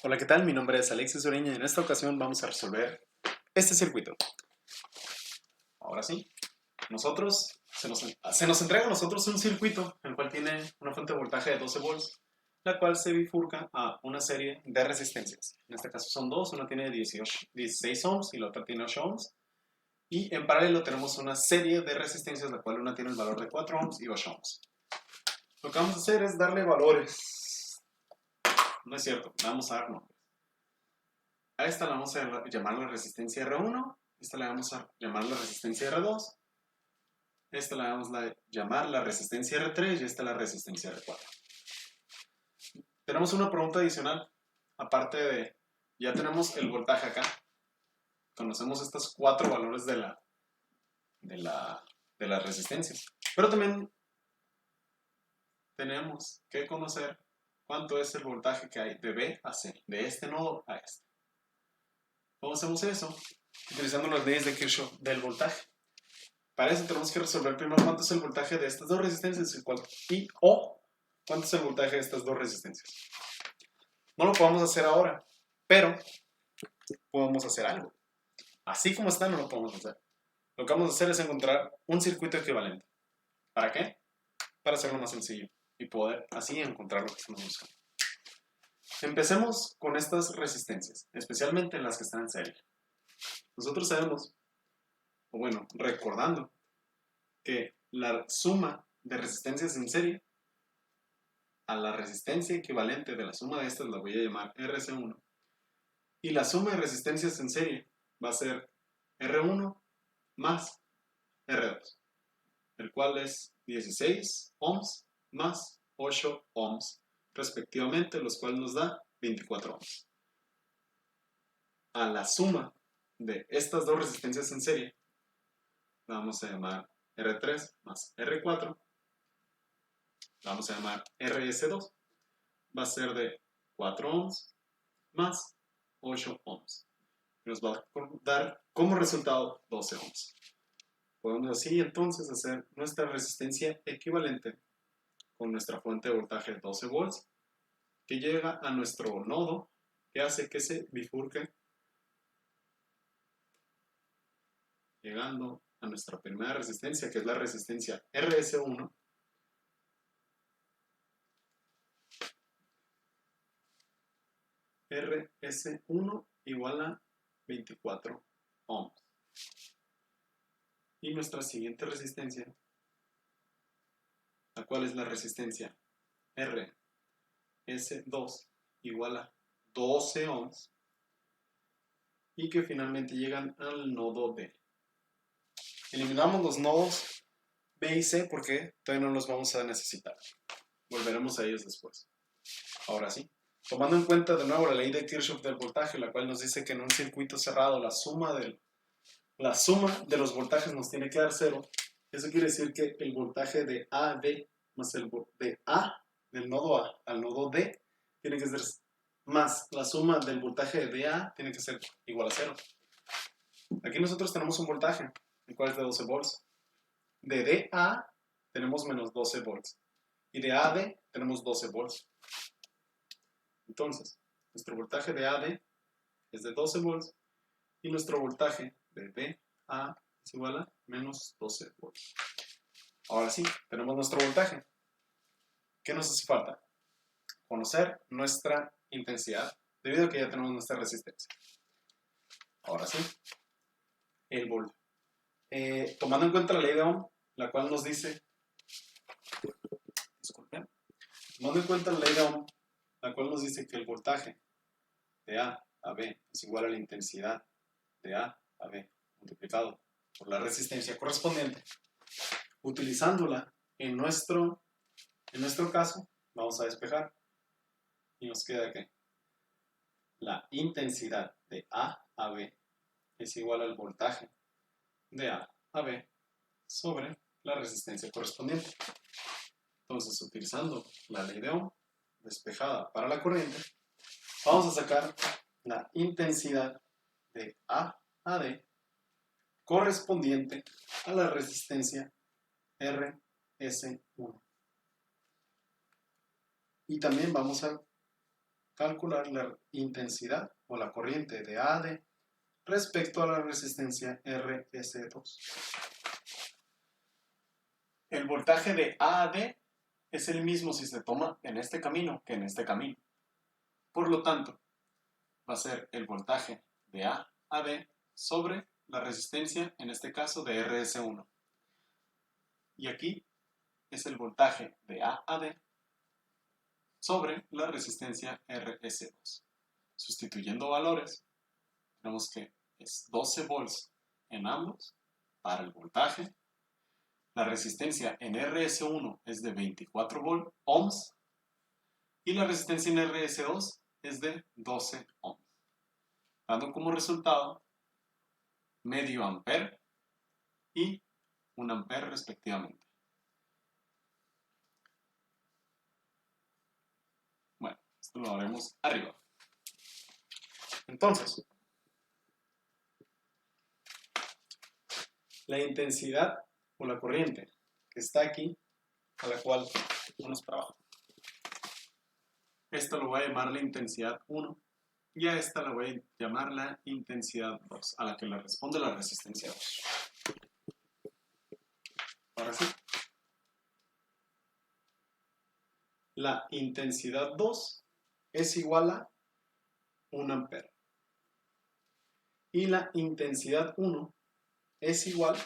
Hola, ¿qué tal? Mi nombre es Alexis Ureña y en esta ocasión vamos a resolver este circuito. Ahora sí, se nos entrega a nosotros un circuito, el cual tiene una fuente de voltaje de 12 volts, la cual se bifurca a una serie de resistencias. En este caso son dos, una tiene 16 ohms y la otra tiene 8 ohms. Y en paralelo tenemos una serie de resistencias, la cual una tiene el valor de 4 ohms y 8 ohms. Lo que vamos a hacer es darle valores. No es cierto, vamos a dar nombres. A esta la vamos a llamar la resistencia R1, esta la vamos a llamar la resistencia R2, esta la vamos a llamar la resistencia R3 y esta la resistencia R4. Tenemos una pregunta adicional, aparte de, ya tenemos el voltaje acá, conocemos estos cuatro valores de las resistencias, pero también tenemos que conocer cuánto es el voltaje que hay de B a C, de este nodo a este. ¿Cómo hacemos eso? Utilizando las leyes de Kirchhoff del voltaje. Para eso tenemos que resolver primero cuánto es el voltaje de estas dos resistencias o cuánto es el voltaje de estas dos resistencias. No lo podemos hacer ahora, pero podemos hacer algo. Así como está, no lo podemos hacer. Lo que vamos a hacer es encontrar un circuito equivalente. ¿Para qué? Para hacerlo más sencillo y poder así encontrar lo que estamos buscando. Empecemos con estas resistencias, especialmente las que están en serie. Nosotros sabemos, o bueno, recordando que la suma de resistencias en serie a la resistencia equivalente de la suma de estas la voy a llamar RC1 y la suma de resistencias en serie va a ser R1 más R2, el cual es 16 ohms más 8 ohms respectivamente, los cuales nos da 24 ohms. A la suma de estas dos resistencias en serie la vamos a llamar R3 más R4, la vamos a llamar RS2, va a ser de 4 ohms más 8 ohms. Nos va a dar como resultado 12 ohms. Podemos así entonces hacer nuestra resistencia equivalente con nuestra fuente de voltaje de 12 volts que llega a nuestro nodo que hace que se bifurque llegando a nuestra primera resistencia, que es la resistencia RS1, RS1 igual a 24 ohms. Y nuestra siguiente resistencia, la cual es la resistencia RS2 igual a 12 ohms y que finalmente llegan al nodo D. Eliminamos los nodos B y C porque todavía no los vamos a necesitar. Volveremos a ellos después. Ahora sí, tomando en cuenta de nuevo la ley de Kirchhoff del voltaje, la cual nos dice que en un circuito cerrado la suma de los voltajes nos tiene que dar 0. Eso quiere decir que el voltaje de A a D más el de A, del nodo A al nodo D, tiene que ser más la suma del voltaje de DA tiene que ser igual a 0. Aquí nosotros tenemos un voltaje, el cual es de 12 volts. De DA tenemos menos 12 volts. Y de AD tenemos 12 volts. Entonces, nuestro voltaje de AD es de 12 volts y nuestro voltaje de DA es igual a menos 12 volts. Ahora sí, tenemos nuestro voltaje. ¿Qué nos hace falta? Conocer nuestra intensidad, debido a que ya tenemos nuestra resistencia. Ahora sí, tomando en cuenta la ley de Ohm, la cual nos dice, disculpen, tomando en cuenta la ley de Ohm, la cual nos dice que el voltaje de A a B es igual a la intensidad de A a B multiplicado por la resistencia correspondiente. Utilizándola en nuestro caso, vamos a despejar y nos queda que la intensidad de A a B es igual al voltaje de A a B sobre la resistencia correspondiente. Entonces, utilizando la ley de Ohm despejada para la corriente, vamos a sacar la intensidad de A a D correspondiente a la resistencia RS1. Y también vamos a calcular la intensidad o la corriente de A a D respecto a la resistencia RS2. El voltaje de A a D es el mismo si se toma en este camino que en este camino. Por lo tanto, va a ser el voltaje de A a D sobre la resistencia, en este caso de RS1. Y aquí es el voltaje de A a D sobre la resistencia RS2. Sustituyendo valores, tenemos que es 12 volts en ambos para el voltaje. La resistencia en RS1 es de 24 ohms y la resistencia en RS2 es de 12 ohms, dando como resultado medio ampere y 1 ampere respectivamente. Bueno, esto lo haremos arriba. Entonces, la intensidad o la corriente que está aquí, a la cual vamos para abajo. Esta lo voy a llamar la intensidad 1 y a esta la voy a llamar la intensidad 2, a la que le responde la resistencia 2. Ahora sí. La intensidad 2 es igual a 1 ampere. Y la intensidad 1 es igual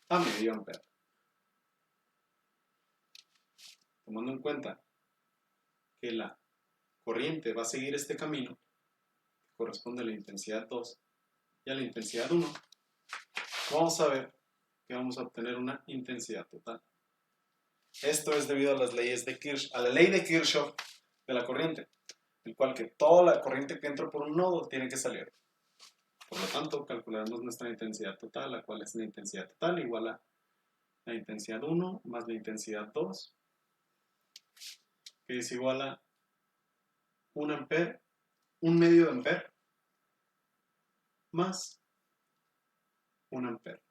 a medio ampere. Tomando en cuenta que la corriente va a seguir este camino, que corresponde a la intensidad 2 y a la intensidad 1, vamos a ver que vamos a obtener una intensidad total. Esto es debido a las leyes de Kirchhoff, a la ley de Kirchhoff de la corriente, el cual que toda la corriente que entra por un nodo tiene que salir. Por lo tanto, calcularemos nuestra intensidad total, la cual es la intensidad total igual a la intensidad 1 más la intensidad 2, que es igual a 1 ampere, 1 medio de ampere, más 1 ampere.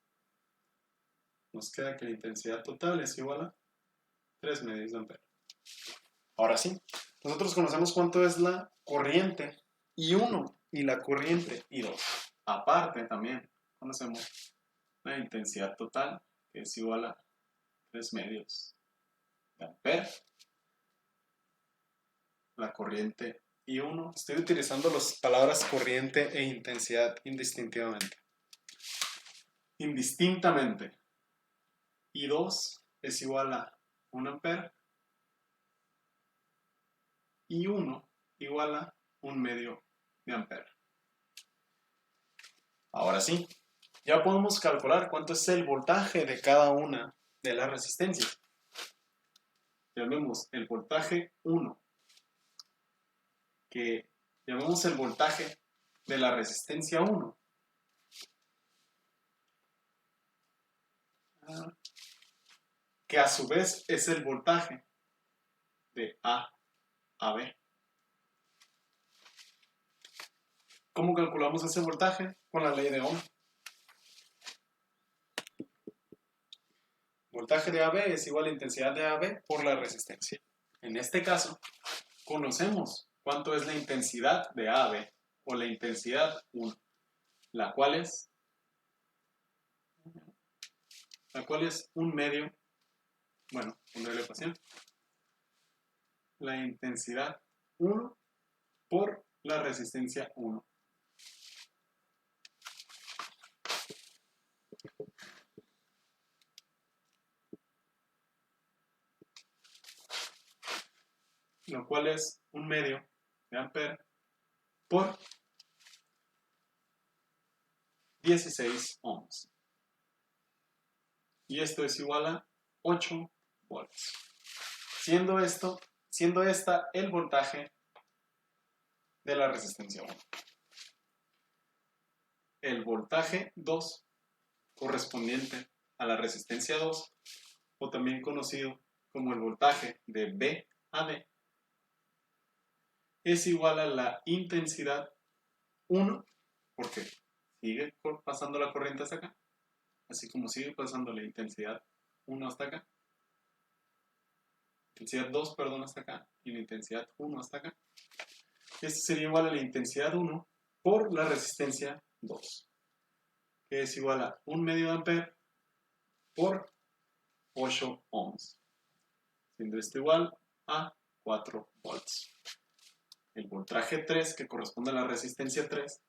Nos queda que la intensidad total es igual a 3 medios de ampere. Ahora sí, nosotros conocemos cuánto es la corriente I1 y la corriente I2. Aparte también conocemos la intensidad total, que es igual a 3 medios de ampere. La corriente I1, estoy utilizando las palabras corriente e intensidad indistintamente. Indistintamente. I2 es igual a 1 ampere y 1 igual a 1 medio de ampere. Ahora sí, ya podemos calcular cuánto es el voltaje de cada una de las resistencias. Llamemos el voltaje 1, que llamemos el voltaje de la resistencia 1. Que a su vez es el voltaje de A a B. ¿Cómo calculamos ese voltaje? Con la ley de Ohm. Voltaje de AB es igual a intensidad de AB por la resistencia. En este caso, conocemos cuánto es la intensidad de AB o la intensidad 1, la cual es 1 medio, bueno, una ecuación, la intensidad 1 por la resistencia 1. Lo cual es 1 medio de ampere por 16 ohms. Y esto es igual a 8 volts. Siendo esta el voltaje de la resistencia 1. El voltaje 2 correspondiente a la resistencia 2, o también conocido como el voltaje de B a D, es igual a la intensidad 1, porque sigue pasando la corriente hasta acá, así como sigue pasando la intensidad 1 hasta acá, intensidad 2, perdón, hasta acá, y la intensidad 1 hasta acá, Este sería igual a la intensidad 1 por la resistencia 2, que es igual a 1 medio de ampere por 8 ohms, siendo esto igual a 4 volts. El voltaje 3, que corresponde a la resistencia 3,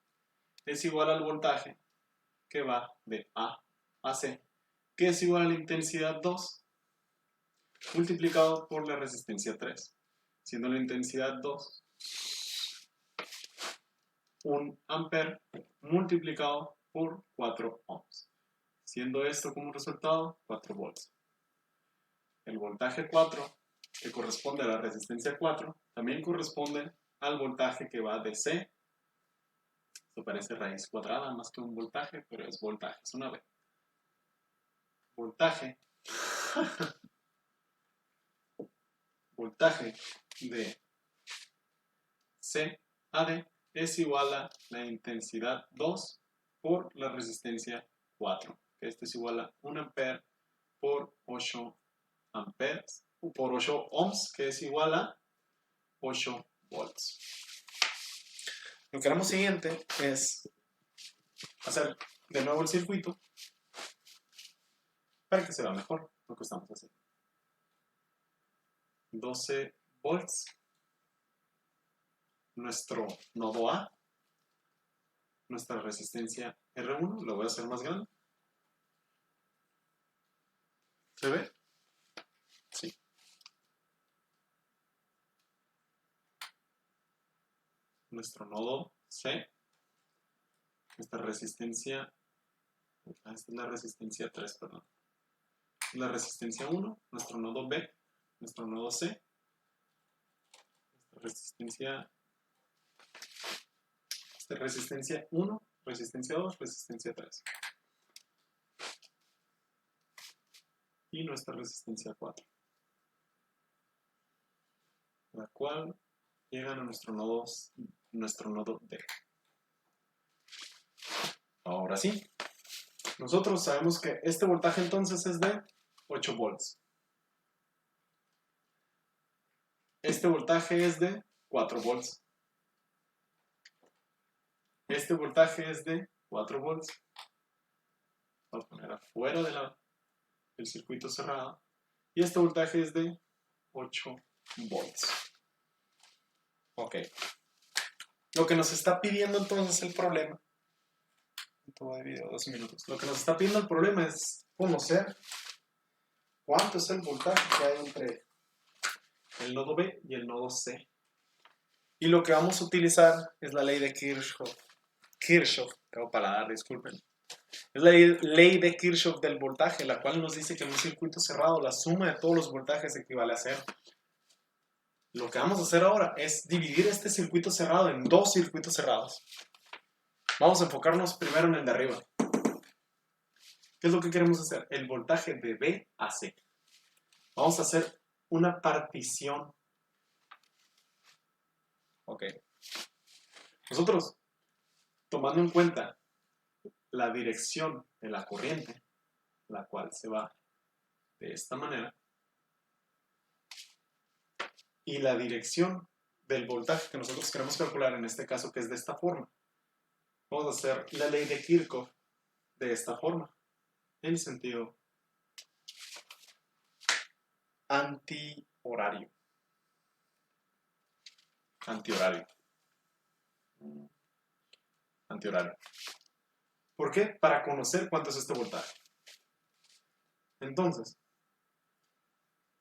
es igual al voltaje que va de A a C, que es igual a la intensidad 2 multiplicado por la resistencia 3, siendo la intensidad 2 1 ampere multiplicado por 4 ohms, siendo esto como resultado 4 volts. El voltaje 4, que corresponde a la resistencia 4, también corresponde al voltaje que va de C. Esto parece raíz cuadrada más que un voltaje, pero es voltaje, es una B. Voltaje de C a D es igual a la intensidad 2 por la resistencia 4, que esto es igual a 1 ampere por 8 amperes, por 8 ohms, que es igual a 8 volts. Lo que haremos siguiente es hacer de nuevo el circuito para que se vea mejor lo que estamos haciendo. 12 volts, nuestro nodo A, nuestra resistencia R1, lo voy a hacer más grande. ¿Se ve? Sí. Nuestro nodo C, nuestra resistencia, esta es la resistencia 3, perdón. La resistencia 1, nuestro nodo B, nuestro nodo C, resistencia 1, resistencia 2, resistencia 3. Y nuestra resistencia 4, la cual llega a nuestro nodo D. Ahora sí, nosotros sabemos que este voltaje entonces es de 8 volts. Este voltaje es de 4 volts. Este voltaje es de 4 volts. Vamos a poner afuera del circuito cerrado. Y este voltaje es de 8 volts. Ok. Lo que nos está pidiendo entonces el problema. Todo de video, 2 minutos. Lo que nos está pidiendo el problema es conocer cuánto es el voltaje que hay entre el nodo B y el nodo C. Y lo que vamos a utilizar es la ley de Kirchhoff, tengo paladar, disculpen. Es la ley de Kirchhoff del voltaje, la cual nos dice que en un circuito cerrado la suma de todos los voltajes equivale a 0. Lo que vamos a hacer ahora es dividir este circuito cerrado en 2 circuitos cerrados. Vamos a enfocarnos primero en el de arriba. ¿Qué es lo que queremos hacer? El voltaje de B a C. Vamos a hacer una partición. Ok. Nosotros, tomando en cuenta la dirección de la corriente, la cual se va de esta manera, y la dirección del voltaje que nosotros queremos calcular, en este caso que es de esta forma, vamos a hacer la ley de Kirchhoff de esta forma, en sentido antihorario. Antihorario. ¿Por qué? Para conocer cuánto es este voltaje. Entonces,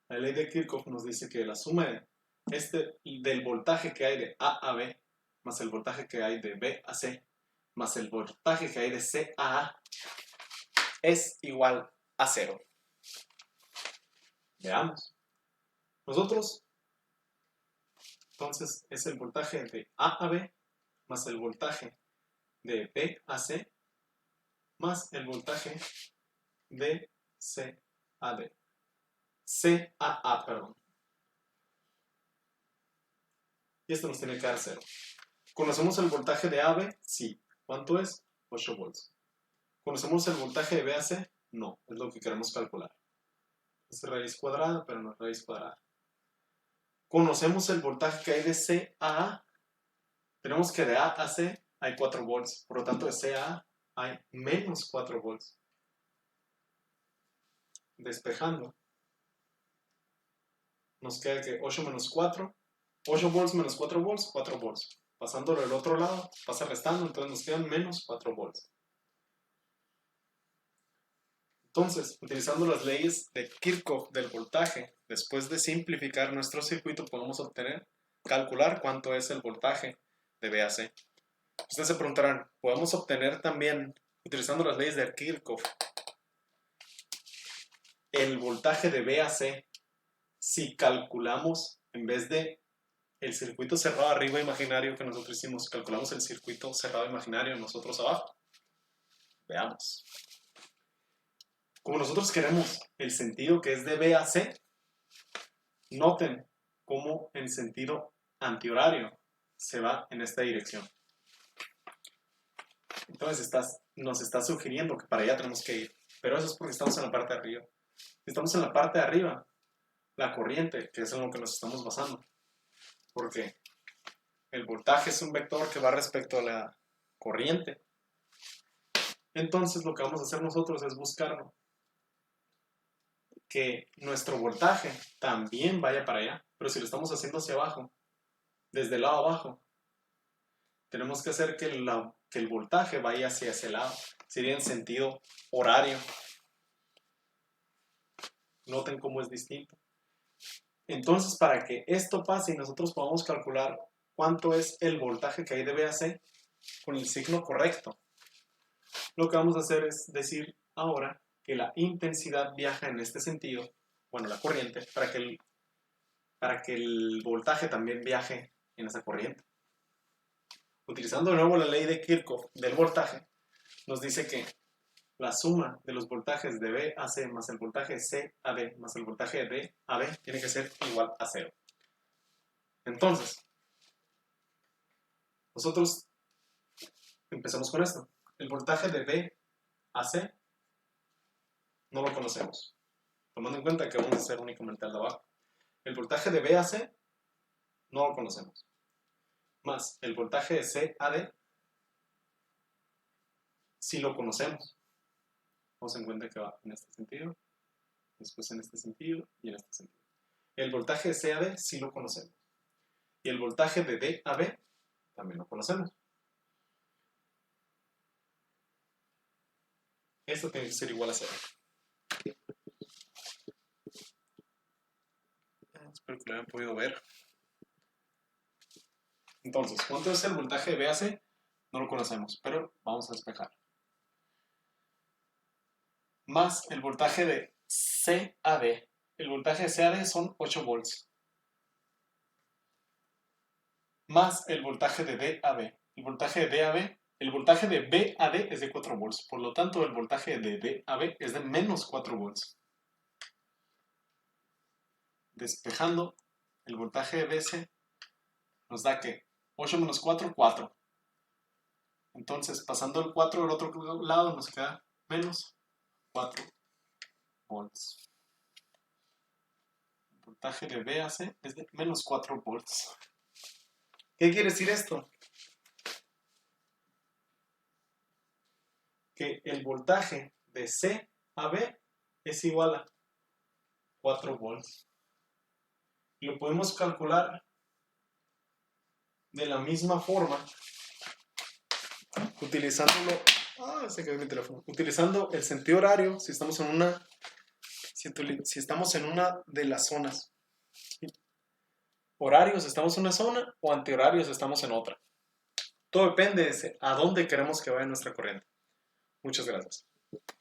la ley de Kirchhoff nos dice que la suma del voltaje que hay de A a B, más el voltaje que hay de B a C, más el voltaje que hay de C a A, es igual a 0. Veamos. Nosotros, entonces, es el voltaje de A a B, más el voltaje de B a C, más el voltaje de C a D. C a A, perdón. Y esto nos tiene que dar 0. ¿Conocemos el voltaje de AB? Sí. ¿Cuánto es? 8 volts. ¿Conocemos el voltaje de B a C? No, es lo que queremos calcular. Es raíz cuadrada, pero no es raíz cuadrada. ¿Conocemos el voltaje que hay de C a A? Tenemos que de A a C hay 4 volts, por lo tanto de C a A hay menos 4 volts. Despejando, nos queda que 8 menos 4, 8 volts menos 4 volts, 4 volts. Pasándolo del otro lado, pasa restando, entonces nos quedan menos 4 volts. Entonces, utilizando las leyes de Kirchhoff del voltaje, después de simplificar nuestro circuito, podemos calcular cuánto es el voltaje de B a C. Ustedes se preguntarán, ¿podemos obtener también, utilizando las leyes de Kirchhoff, el voltaje de B a C si calculamos, en vez de el circuito cerrado arriba imaginario que nosotros hicimos, calculamos el circuito cerrado imaginario nosotros abajo? Veamos. Como nosotros queremos el sentido que es de B a C, noten cómo en sentido antihorario se va en esta dirección. Entonces nos está sugiriendo que para allá tenemos que ir, pero eso es porque estamos en la parte de arriba. Si estamos en la parte de arriba, la corriente, que es en lo que nos estamos basando, porque el voltaje es un vector que va respecto a la corriente, entonces lo que vamos a hacer nosotros es buscarlo, que nuestro voltaje también vaya para allá, pero si lo estamos haciendo hacia abajo, desde el lado abajo, tenemos que hacer que el voltaje vaya hacia ese lado, sería en sentido horario. Noten cómo es distinto. Entonces, para que esto pase y nosotros podamos calcular cuánto es el voltaje que hay de B a C con el signo correcto, lo que vamos a hacer es decir ahora que la intensidad viaja en este sentido, bueno, la corriente, para que el voltaje también viaje en esa corriente. Utilizando de nuevo la ley de Kirchhoff del voltaje, nos dice que la suma de los voltajes de B a C más el voltaje C a D más el voltaje de D a B tiene que ser igual a 0. Entonces, nosotros empezamos con esto. El voltaje de B a C no lo conocemos, tomando en cuenta que vamos a hacer únicamente el de abajo. El voltaje de B a C no lo conocemos, más el voltaje de C a D sí lo conocemos. Vamos en cuenta que va en este sentido, después en este sentido y en este sentido. El voltaje de C a D sí lo conocemos. Y el voltaje de D a B también lo conocemos. Esto tiene que ser igual a 0. Espero que lo hayan podido ver. Entonces, ¿cuánto es el voltaje de B a C? No lo conocemos, pero vamos a despejar. Más el voltaje de C a D. El voltaje de C a D son 8 volts. Más el voltaje de D a B. El voltaje de D a B, el voltaje de B a D es de 4 volts. Por lo tanto, el voltaje de D a B es de menos 4 volts. Despejando, el voltaje de BC nos da que 8 menos 4, 4. Entonces, pasando el 4 al otro lado, nos queda menos 4 volts. El voltaje de B a C es de menos 4 volts. ¿Qué quiere decir esto? Que el voltaje de C a B es igual a 4 volts. Y lo podemos calcular de la misma forma utilizándolo. Se quedó mi teléfono. Utilizando el sentido horario, si estamos en una de las zonas. Horarios estamos en una zona o antihorarios estamos en otra. Todo depende de a dónde queremos que vaya nuestra corriente. Muchas gracias.